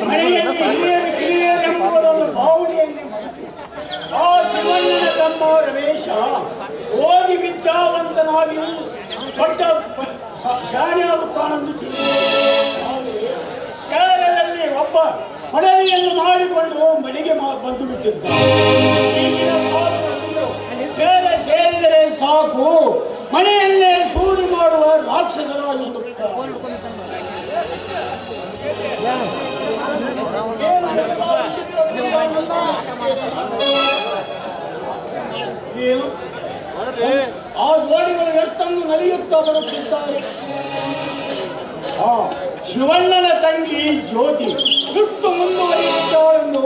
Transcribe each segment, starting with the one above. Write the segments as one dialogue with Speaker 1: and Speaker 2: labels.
Speaker 1: ಮನೆಯಲ್ಲಿ ಹಿರಿಯರು ಕಿರಿಯರೆಂಬುದನ್ನು ಭಾವನೆಯನ್ನೇ ಮರೆತು ಆ ಶಿವಣ್ಣನ ತಮ್ಮ ರಮೇಶ ಓದಿ ವಿದ್ಯಾವಂತನಾಗಿ ದೊಡ್ಡ ಶಾಲೆ ಆಗುತ್ತಾನೆಂದು ಶಾಲೆಯಲ್ಲಿ ಒಬ್ಬ ಮಡವಿಯನ್ನು ಮಾಡಿಕೊಂಡು ಮನೆಗೆ ಬಂದು ಬಿಟ್ಟಿದ್ದಾನೆ. ಸೇರಿದರೆ ಸಾಕು ಮನೆಯಲ್ಲೇ ಸೂರಿ ಮಾಡುವ ರಾಕ್ಷಸರಾಗಿ ಆ ಜೋಡಿಗಳು ಎಷ್ಟನ್ನು ನಲಿಯುತ್ತಾ ಬರುತ್ತಿದ್ದಾರೆ. ಶಿವಣ್ಣನ ತಂಗಿ ಜ್ಯೋತಿ ಸುಟ್ಟು ಮುಂದುವರಿಯುತ್ತಾಳೆಂದು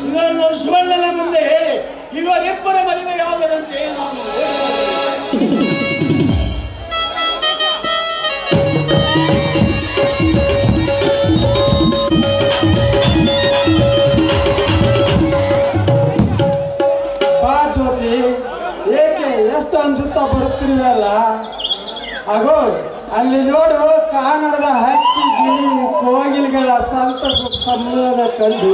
Speaker 1: ಇದನ್ನು ಶಿವಣ್ಣನ ಮುಂದೆ ಹೇಳಿ ಇವರಿಬ್ಬರ ಮದುವೆಯಾಗದಂತೆ ನಾನು
Speaker 2: ಬಾ ಜ್ಯೋತಿ, ಏಕೆ ಎಷ್ಟು ಅನ್ಸುತ್ತಾ ಬರುತ್ತಿರುವಲ್ಲ? ಆಗೋ ಅಲ್ಲಿ ನೋಡು, ಕಾನಡದ ಹಕ್ಕಿ ಗಿಳಿ ಕೋಗಿಲೆಗಳ ಸಂತಸ ಸಮ್ಮೇಳನ ಕಂಡು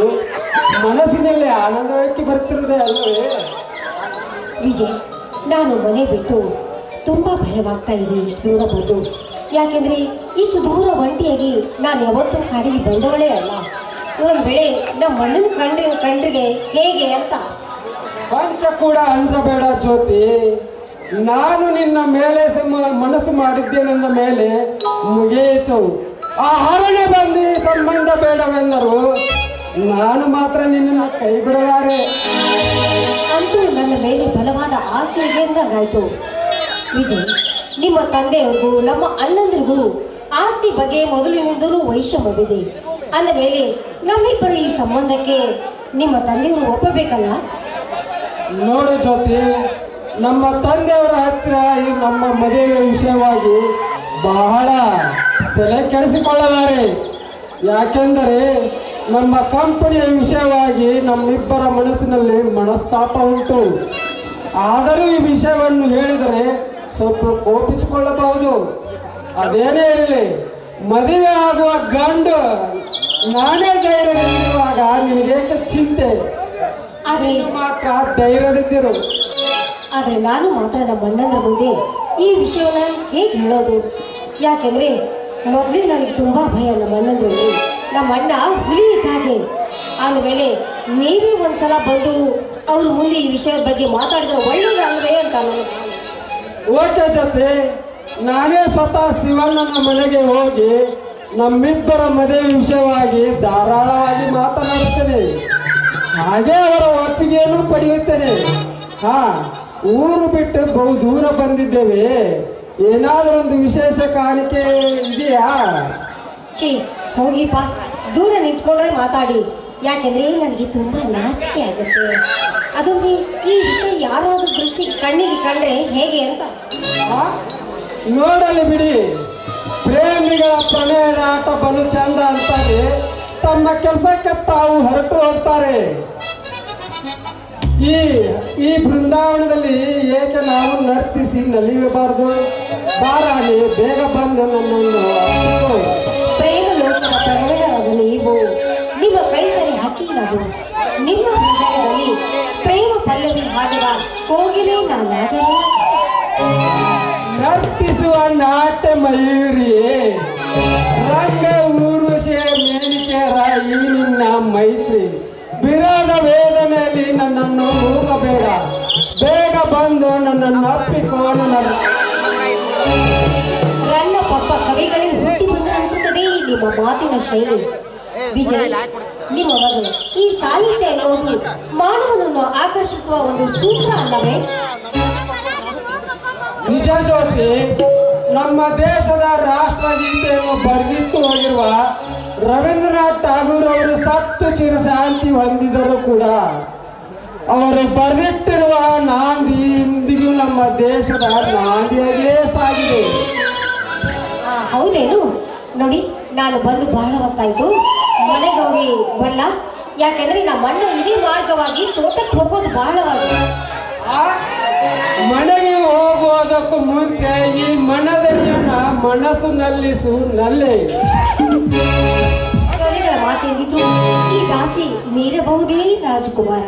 Speaker 2: ಮನಸ್ಸಿನಲ್ಲಿ ಆನಂದವಾಗಿ ಬರ್ತಿರುವುದೇ ಅಲ್ಲವೇ?
Speaker 3: ವಿಜಯ್, ನಾನು ಮನೆ ಬಿಟ್ಟು ತುಂಬ ಭಯವಾಗ್ತಾ ಇದೆ ಇಷ್ಟು ದೂರ ಬಂದು. ಯಾಕೆಂದರೆ ಇಷ್ಟು ದೂರ ಒಂಟಿಯಾಗಿ ನಾನು ಯಾವತ್ತೂ ಕಾಡಿಗೆ ಬಂದವಳೇ ಅಲ್ಲ. ಒಂದು ವೇಳೆ ನಮ್ಮ ಮಣ್ಣನ ಕಂಡ್ರಿಗೆ ಹೇಗೆ ಅಂತ
Speaker 2: ಪಂಚ ಕೂಡ ಅನ್ಸಬೇಡ ಜ್ಯೋತಿ. ನಾನು ನಿನ್ನ ಮೇಲೆ ಮನಸ್ಸು ಮಾಡಿದ್ದೇನೆಂದ ಮೇಲೆ ಮುಗಿಯಿತು. ಆ ಹರಳೆ ಬಂದು ಸಂಬಂಧ ಬೇಡವೆಂದರು ನಾನು ಮಾತ್ರ ನಿನ್ನನ್ನು ಕೈ ಬಿಡಲಾರೆ.
Speaker 3: ಅಂತೂ ನನ್ನ ಮೇಲೆ ಬಲವಾದ ಆಸೆ ಇದೆ ಎಂದಾಗಾಯ್ತು. ವಿಜಯ್, ನಿಮ್ಮ ತಂದೆಯವ್ರಿಗೂ ನಮ್ಮ ಅಣ್ಣಂದ್ರಿಗೂ ಆಸ್ತಿ ಬಗ್ಗೆ ಮೊದಲಿನಿಂದಲೂ ವೈಷಮ್ಯವಿದೆ. ಅಂದ ಮೇಲೆ ನಮ್ಮಿಬ್ಬರ ಈ ಸಂಬಂಧಕ್ಕೆ ನಿಮ್ಮ ತಂದೆಯವರು ಒಪ್ಪಬೇಕಲ್ಲ?
Speaker 2: ನೋಡು ಜ್ಯೋತಿ, ನಮ್ಮ ತಂದೆಯವರ ಹತ್ತಿರ ಈ ನಮ್ಮ ಮದುವೆ ವಿಷಯವಾಗಿ ಬಹಳ ತಲೆ ಕೆಡಿಸಿಕೊಳ್ಳಲಾರೆ. ಯಾಕೆಂದರೆ ನಮ್ಮ ಕಂಪನಿಯ ವಿಷಯವಾಗಿ ನಮ್ಮಿಬ್ಬರ ಮನಸ್ಸಿನಲ್ಲಿ ಮನಸ್ತಾಪ ಉಂಟು. ಆದರೂ ಈ ವಿಷಯವನ್ನು ಹೇಳಿದರೆ ಸ್ವಲ್ಪ ಕೋಪಿಸಿಕೊಳ್ಳಬಹುದು. ಅದೇನೇ ಇರಲಿ, ಮದುವೆ ಆಗುವ ಗಂಡು ನಾನೇ ಧೈರ್ಯದಿಂದಿರುವಾಗ ನಿನಗೇಕೆ ಚಿಂತೆ?
Speaker 3: ಆದರೆ
Speaker 2: ಮಾತ್ರ ಧೈರ್ಯದಿಂದಿರು.
Speaker 3: ಆದರೆ ನಾನು ಮಾತ್ರ ನಮ್ಮ ಅಣ್ಣಂದ್ರ ಮುಂದೆ ಈ ವಿಷಯವನ್ನ ಹೇಗೆ ಹೇಳೋದು? ಯಾಕೆಂದರೆ ಮೊದಲೇ ನನಗೆ ತುಂಬ ಭಯ ನಮ್ಮ ಅಣ್ಣಂದ್ರಲ್ಲಿ. ನಮ್ಮ ಅಣ್ಣ ಹುಲಿ ಇದ್ದಾಗೆ. ಆದಮೇಲೆ ನೀವೇ ಒಂದ್ಸಲ ಬಂದು ಅವ್ರ ಮುಂದೆ ಈ ವಿಷಯದ ಬಗ್ಗೆ ಮಾತಾಡಿದ್ರೆ ಒಳ್ಳೆಯದಲ್ವೇ ಅಂತ ನಾನು.
Speaker 2: ಓಕೆ ಜೊತೆ, ನಾನೇ ಸ್ವತಃ ಶಿವಣ್ಣನ ಮನೆಗೆ ಹೋಗಿ ನಮ್ಮಿಬ್ಬರ ಮದುವೆ ವಿಷಯವಾಗಿ ಧಾರಾಳವಾಗಿ ಮಾತನಾಡುತ್ತೇನೆ. ಹಾಗೆ ಅವರ ಒಪ್ಪಿಗೆಯನ್ನು ಪಡೆಯುತ್ತೇನೆ. ಊರು ಬಿಟ್ಟು ಬಹು ದೂರ ಬಂದಿದ್ದೇವೆ. ಏನಾದರೂ ಒಂದು ವಿಶೇಷ ಕಾಣಿಕೆ ಇದೆಯಾ?
Speaker 3: ಹೋಗಿಪ್ಪ, ದೂರ ನಿಂತ್ಕೊಂಡ್ರೆ ಮಾತಾಡಿ. ಯಾಕೆಂದ್ರೆ ನನಗೆ ತುಂಬ ನಾಚಿಕೆ ಆಗುತ್ತೆ. ಅದೊಂದು ಈ ವಿಷಯ ಯಾರಾದ್ರೂ ಕಣ್ಣಿಗೆ ಕಂಡ್ರೆ ಹೇಗೆ ಅಂತ.
Speaker 2: ನೋಡಲಿ ಬಿಡಿ, ಪ್ರೇಮಿಗಳ ಪ್ರಣಯದ ಆಟ ಬಲು ಚಂದ ಅಂತಾರೆ. ತಮ್ಮ ಕೆಲಸಕ್ಕೆ ತಾವು ಹೊರಟು ಹೋಗ್ತಾರೆ. ಈ ಬೃಂದಾವನದಲ್ಲಿ ಏಕೆ ನಾವು ನರ್ತಿಸಿ ನಲಿಯಬಾರದು? ಬಾರಾಣಿ, ಬೇಗ ಬಂದು ನನ್ನನ್ನು
Speaker 3: ಪ್ರೇಮ ಲೋಕದ ಪ್ರಯಾಣವಾದ ನೀವು ನಿಮ್ಮ ಕೈ ಸರಿ ಹಾಕಿ ನಾವು ನಿಮ್ಮ ಹೃದಯದಲ್ಲಿ ಪ್ರೇಮ ಪಲ್ಲವಿ ಹಾಡುವ ಕೋಗಿಲೆ ನಾನಾದರೆ
Speaker 2: ನರ್ತಿಸುವ ನಾಟ್ಯ ಮಯೂರಿಯೇ, ರಂಗ ಊರ್ವಶಿಯ ಮೇನಿಕೆಯರ ಈ ನಿನ್ನ ಮೈತ್ರಿ ವಿರೋಧ ವೇದನೆಯಲ್ಲಿ ನನ್ನನ್ನು ಹೋಗಬೇಡ. ಬೇಗ ಬಂದು ನನ್ನನ್ನು ಅಪ್ಪಿಕೋ.
Speaker 3: ರನ್ನ ಪಪ್ಪ ಕವಿಗಳೇ ಹುಟ್ಟಿ ಬಂದ ಅನಿಸುತ್ತದೆ ನಿಮ್ಮ ಮಾತಿನ ಶೈಲಿ. ವಿಜಯ್, ನಿಮ್ಮ ಮಗಳು ಈ ಸಾಹಿತ್ಯ ಎನ್ನುವುದು ಮಾನವನನ್ನು ಆಕರ್ಷಿಸುವ ಒಂದು ಸೂತ್ರ ಅಲ್ಲವೇ?
Speaker 2: ನಿಜ ಜ್ಯೋತಿ, ನಮ್ಮ ದೇಶದ ರಾಷ್ಟ್ರಗೀತೆಯನ್ನು ಬರೆದಿಟ್ಟು ಹೋಗಿರುವ ರವೀಂದ್ರನಾಥ್ ಠಾಗೂರ್ ಅವರು ಸತ್ತು ಚಿರಶಾಂತಿ ಹೊಂದಿದರು ಕೂಡ ಅವರು ಬರೆದಿಟ್ಟಿರುವ ನಾಂದಿ ಇಂದಿಗೂ ನಮ್ಮ ದೇಶದ ನಾಂದಿಯಾಗಿಯೇ ಸಾಗಿದೆ.
Speaker 3: ಹೌದೇನು? ನೋಡಿ, ನಾನು ಬಂದು ಬಹಳ ಹೊತ್ತಾಯ್ತು. ಮನೆಗೆ ಹೋಗಿ ಬಲ್ಲ. ಯಾಕೆಂದ್ರೆ ನಮ್ಮ ಅಣ್ಣ ಇದೇ ಮಾರ್ಗವಾಗಿ ತೋಟಕ್ಕೆ ಹೋಗೋದು ಬಹಳವಾಗಿ.
Speaker 2: ಮನೆಗೆ ಹೋಗುವುದಕ್ಕೂ ಮುಂಚೆ ಈ ಮನದಣ್ಯನ ಮನಸ್ಸಿನಲ್ಲಿಸು ನಲ್ಲೆ.
Speaker 3: ದೊರೆಗಳ ಮಾತೆಂದಿದ್ರು ಈ ದಾಸಿ ಮೀರಬಹುದೇ ರಾಜಕುಮಾರ.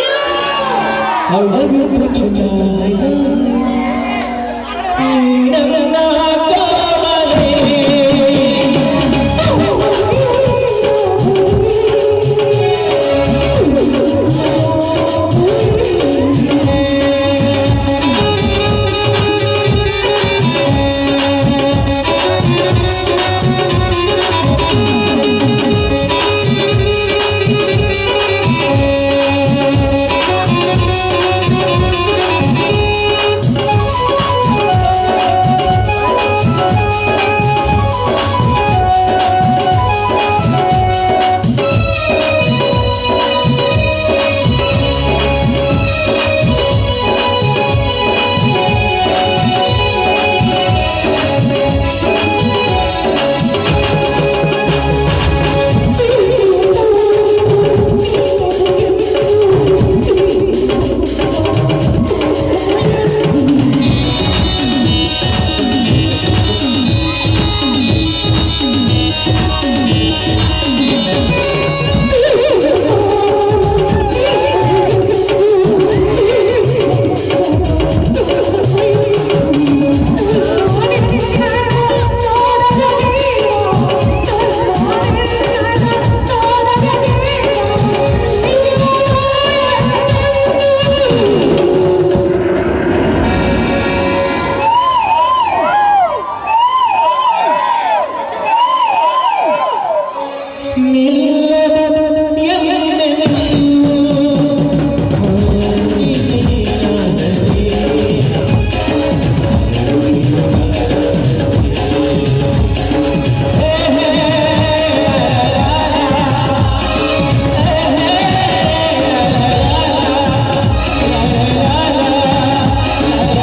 Speaker 4: I love you, but you know.